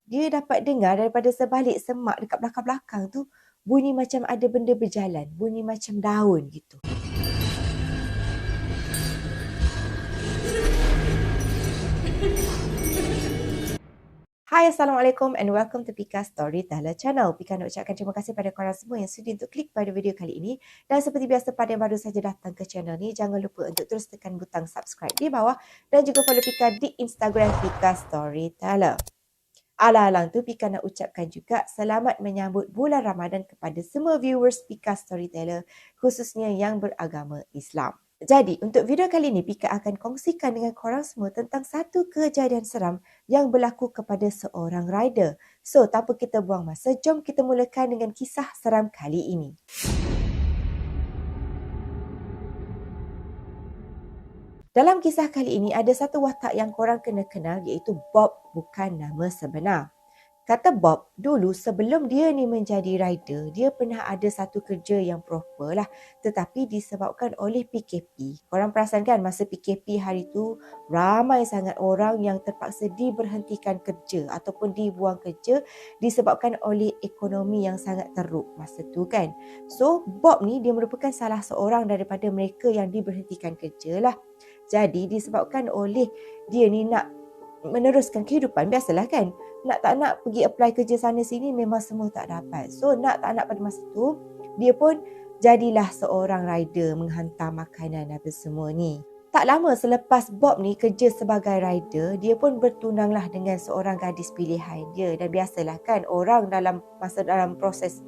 dia dapat dengar daripada sebalik semak dekat belakang-belakang tu, bunyi macam ada benda berjalan, bunyi macam daun gitu. Hai, Assalamualaikum and welcome to Pika Storyteller Channel. Pika nak ucapkan terima kasih pada korang semua yang sudi untuk klik pada video kali ini. Dan seperti biasa pada yang baru saja datang ke channel ni, jangan lupa untuk terus tekan butang subscribe di bawah dan juga follow Pika di Instagram Pika Storyteller. Alang-alang tu Pika nak ucapkan juga selamat menyambut bulan Ramadan kepada semua viewers Pika Storyteller, khususnya yang beragama Islam. Jadi, untuk video kali ini, Pika akan kongsikan dengan korang semua tentang satu kejadian seram yang berlaku kepada seorang rider. So, tanpa kita buang masa, jom kita mulakan dengan kisah seram kali ini. Dalam kisah kali ini, ada satu watak yang korang kena kenal iaitu Bob, bukan nama sebenar. Kata Bob, dulu sebelum dia ni menjadi rider, dia pernah ada satu kerja yang proper lah. Tetapi disebabkan oleh PKP. Korang perasan kan masa PKP hari tu, ramai sangat orang yang terpaksa diberhentikan kerja ataupun dibuang kerja disebabkan oleh ekonomi yang sangat teruk masa tu kan. So, Bob ni dia merupakan salah seorang daripada mereka yang diberhentikan kerja lah. Jadi, disebabkan oleh dia ni nak meneruskan kehidupan, biasalah kan, nak tak nak pergi apply kerja sana sini memang semua tak dapat. So nak tak nak pada masa tu, dia pun jadilah seorang rider menghantar makanan apa semua ni. Tak lama selepas Bob ni kerja sebagai rider, dia pun bertunanglah dengan seorang gadis pilihan dia. Dan biasalah kan orang dalam proses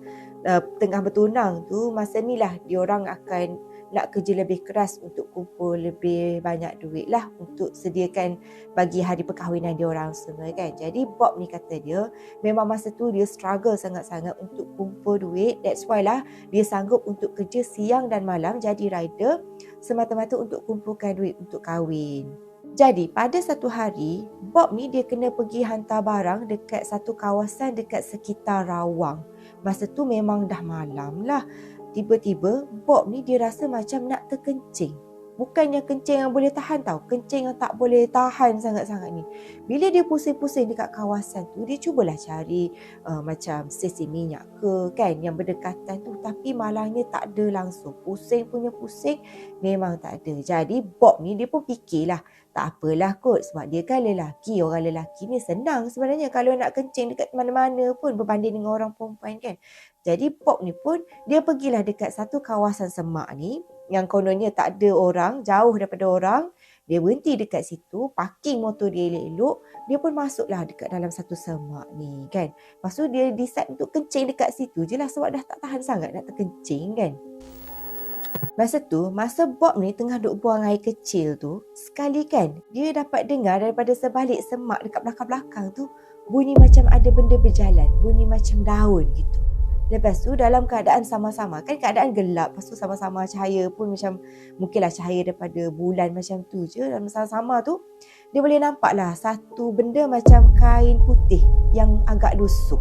tengah bertunang tu, masa ni lah diorang akan nak kerja lebih keras untuk kumpul lebih banyak duit lah untuk sediakan bagi hari perkahwinan dia orang semua kan. Jadi Bob ni kata dia memang masa tu dia struggle sangat-sangat untuk kumpul duit. That's why lah dia sanggup untuk kerja siang dan malam jadi rider semata-mata untuk kumpulkan duit untuk kahwin. Jadi pada satu hari Bob ni dia kena pergi hantar barang dekat satu kawasan dekat sekitar Rawang. Masa tu memang dah malam lah. Tiba-tiba Bob ni dia rasa macam nak terkencing. Bukannya kencing yang boleh tahan tau, kencing yang tak boleh tahan sangat-sangat ni. Bila dia pusing-pusing dekat kawasan tu, dia cubalah cari macam stesen minyak ke kan yang berdekatan tu, tapi malangnya tak ada langsung. Pusing punya pusing memang tak ada. Jadi Bob ni dia pun fikirlah, tak apalah kot sebab dia kan lelaki. Orang lelaki ni senang sebenarnya kalau nak kencing dekat mana-mana pun berbanding dengan orang perempuan kan. Jadi Bob ni pun dia pergilah dekat satu kawasan semak ni yang kononnya tak ada orang, jauh daripada orang. Dia berhenti dekat situ, parking motor dia elok-elok. Dia pun masuklah dekat dalam satu semak ni kan. Lepas tu dia decide untuk kencing dekat situ je lah sebab dah tak tahan sangat nak terkencing kan. Masa Bob ni tengah duk buang air kecil tu, sekali kan dia dapat dengar daripada sebalik semak dekat belakang-belakang tu bunyi macam ada benda berjalan, bunyi macam daun gitu. Lepas tu dalam keadaan sama-sama, kan keadaan gelap, lepas tu sama-sama cahaya pun macam mungkinlah cahaya daripada bulan macam tu je. Dalam sama-sama tu dia boleh nampak lah satu benda macam kain putih yang agak lusuh.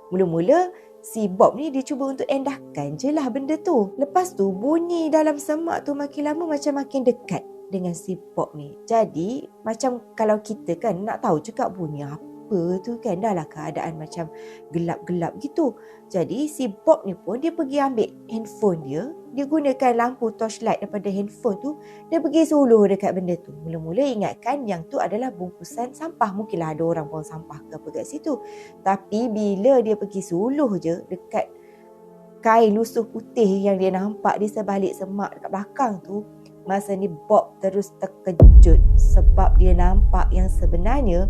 Mula-mula si Bob ni dia cuba untuk endahkan je lah benda tu. Lepas tu bunyi dalam semak tu makin lama macam makin dekat dengan si Bob ni. Jadi macam kalau kita kan nak tahu juga bunyi apa tu kan, dah lah keadaan macam gelap-gelap gitu. Jadi si Bob ni pun dia pergi ambil handphone dia gunakan lampu torchlight daripada handphone tu, dia pergi suluh dekat benda tu. Mula-mula ingatkan yang tu adalah bungkusan sampah, mungkinlah ada orang buang sampah ke apa kat situ. Tapi bila dia pergi suluh je dekat kain lusuh putih yang dia nampak di sebalik semak dekat belakang tu, masa ni Bob terus terkejut sebab dia nampak yang sebenarnya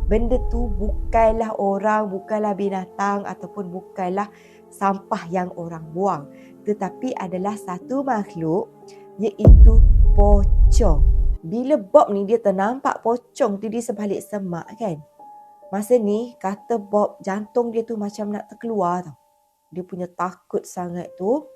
benda tu bukanlah orang, bukanlah binatang ataupun bukanlah sampah yang orang buang, tetapi adalah satu makhluk iaitu pocong. Bila Bob ni dia ternampak pocong tu di sebalik semak kan, masa ni kata Bob jantung dia tu macam nak terkeluar tau. Dia punya takut sangat tu.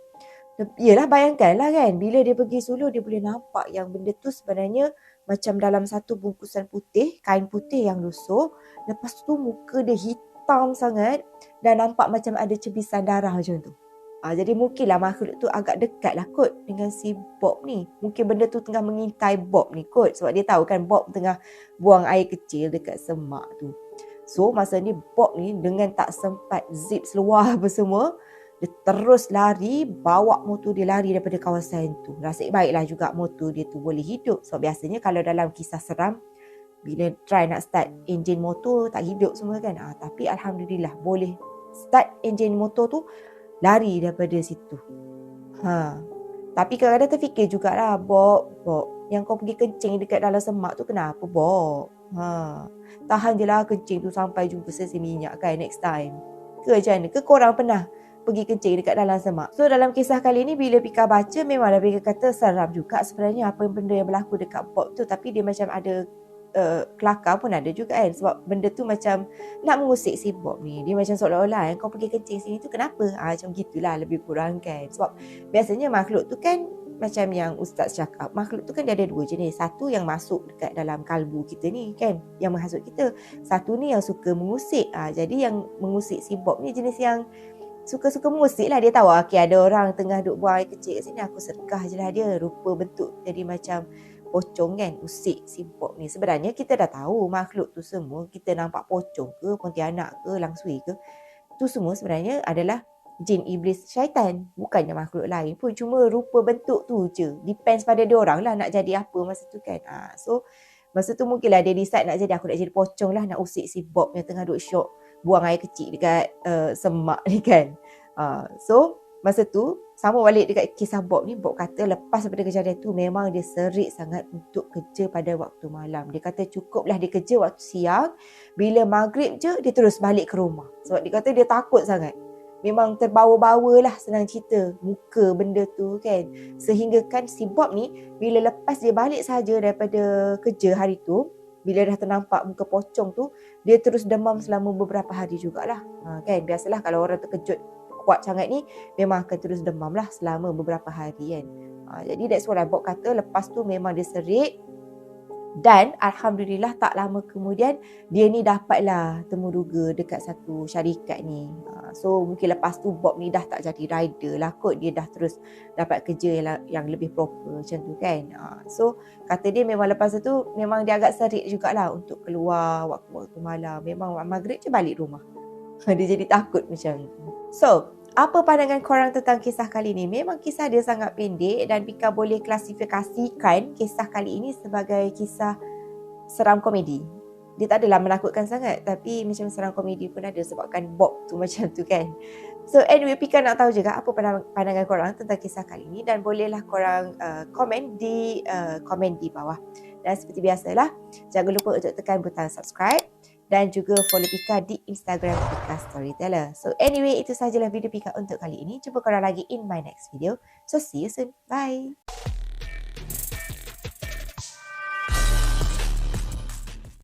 Yelah bayangkanlah kan, bila dia pergi suluh dia boleh nampak yang benda tu sebenarnya macam dalam satu bungkusan putih, kain putih yang lusuh. Lepas tu muka dia hitam sangat dan nampak macam ada cebisan darah macam tu. Jadi mungkinlah makhluk tu agak dekat lah kot dengan si Bob ni. Mungkin benda tu tengah mengintai Bob ni kot. Sebab dia tahu kan Bob tengah buang air kecil dekat semak tu. So masa ni Bob ni dengan tak sempat zip seluar apa semua, dia terus lari, bawa motor dia lari daripada kawasan tu. Nasib baiklah juga motor dia tu boleh hidup. So biasanya kalau dalam kisah seram, bila try nak start enjin motor tak hidup semua kan. Tapi Alhamdulillah boleh start enjin motor tu, lari daripada situ. Tapi kadang-kadang terfikir jugalah, Bob, yang kau pergi kencing dekat dalam semak tu kenapa, Bob? Tahan je lah kencing tu sampai jumpa sesi minyak kan next time. Ke macam mana? Ke korang pernah pergi kencing dekat dalam semak? So dalam kisah kali ni bila Pika baca, memanglah Pika kata seram juga sebenarnya apa benda yang berlaku dekat Bob tu. Tapi dia macam ada kelakar pun ada juga kan. Sebab benda tu macam nak mengusik si Bob ni. Dia macam seolah-olah kau pergi kencing sini tu kenapa? Macam gitulah lebih kurang kan. Sebab biasanya makhluk tu kan macam yang Ustaz cakap, makhluk tu kan dia ada dua jenis. Satu yang masuk dekat dalam kalbu kita ni kan, yang menghasut kita. Satu ni yang suka mengusik. Jadi yang mengusik si Bob ni jenis yang suka-suka mengusik lah. Dia tahu okay, ada orang tengah duk buang air kecil kat sini, aku sedekah je lah dia. Rupa bentuk jadi macam pocong kan, usik si Bob ni. Sebenarnya kita dah tahu makhluk tu semua, kita nampak pocong ke, pontianak ke, langsui ke, tu semua sebenarnya adalah jin, iblis, syaitan. Bukannya makhluk lain pun. Cuma rupa bentuk tu je. Depends pada dia orang lah nak jadi apa masa tu kan. So masa tu mungkinlah dia decide nak jadi, aku nak jadi pocong lah, nak usik si Bob yang tengah duk syok buang air kecil dekat semak ni kan. So masa tu sama balik dekat kisah Bob ni. Bob kata lepas daripada kejadian tu memang dia serik sangat untuk kerja pada waktu malam. Dia kata cukuplah dia kerja waktu siang, bila maghrib je dia terus balik ke rumah. Sebab dia kata dia takut sangat. Memang terbawa-bawa lah senang cerita muka benda tu kan. Sehingga kan si Bob ni bila lepas dia balik saja daripada kerja hari tu, bila dah ternampak muka pocong tu, dia terus demam selama beberapa hari jugalah. Kan biasalah kalau orang terkejut kuat sangat ni memang akan terus demam lah selama beberapa hari kan. Jadi that's why Bob kata lepas tu memang dia serik. Dan Alhamdulillah tak lama kemudian dia ni dapatlah temuduga dekat satu syarikat ni. So mungkin lepas tu Bob ni dah tak jadi rider lah kot. Dia dah terus dapat kerja yang lebih proper macam tu kan. So kata dia memang lepas tu memang dia agak serik jugalah untuk keluar waktu-waktu malam. Memang maghrib je balik rumah. Dia jadi takut macam tu. So apa pandangan korang tentang kisah kali ini? Memang kisah dia sangat pendek dan Pika boleh klasifikasikan kisah kali ini sebagai kisah seram komedi. Dia tak adalah menakutkan sangat, tapi macam seram komedi pun ada sebabkan Bob tu macam tu kan. So anyway, Pika nak tahu juga apa pandangan korang tentang kisah kali ini dan bolehlah korang komen di bawah. Dan seperti biasalah, jangan lupa untuk tekan butang subscribe dan juga follow Pika di Instagram Pika Storyteller. So anyway, itu sahajalah video Pika untuk kali ini. Jumpa korang lagi in my next video. So see you soon. Bye.